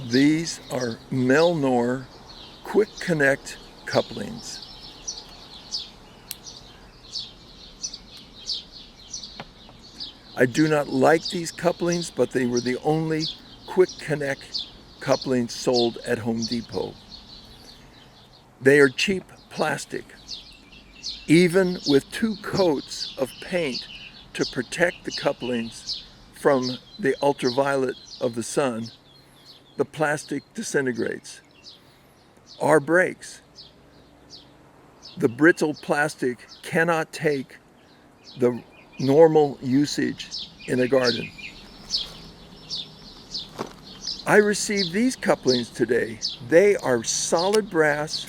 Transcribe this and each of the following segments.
These are Melnor Quick Connect couplings. I do not like these couplings, but they were the only Quick Connect couplings sold at Home Depot. They are cheap plastic. Even with 2 coats of paint to protect the couplings from the ultraviolet of the sun, the plastic disintegrates or breaks. The brittle plastic cannot take the normal usage in a garden. I received these couplings today. They are solid brass,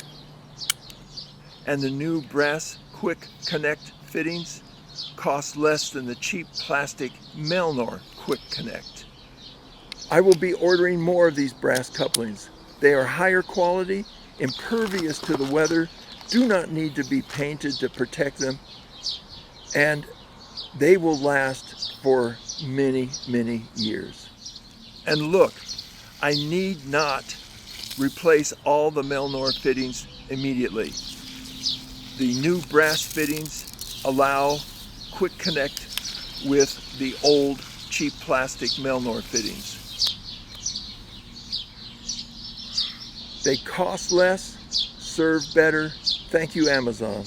and the new brass Quick Connect fittings cost less than the cheap plastic Melnor Quick Connect. I will be ordering more of these brass couplings. They are higher quality, impervious to the weather, do not need to be painted to protect them, and they will last for many, many years. And look, I need not replace all the Melnor fittings immediately. The new brass fittings allow Quick Connect with the old cheap plastic Melnor fittings. They cost less, serve better. Thank you, Amazon.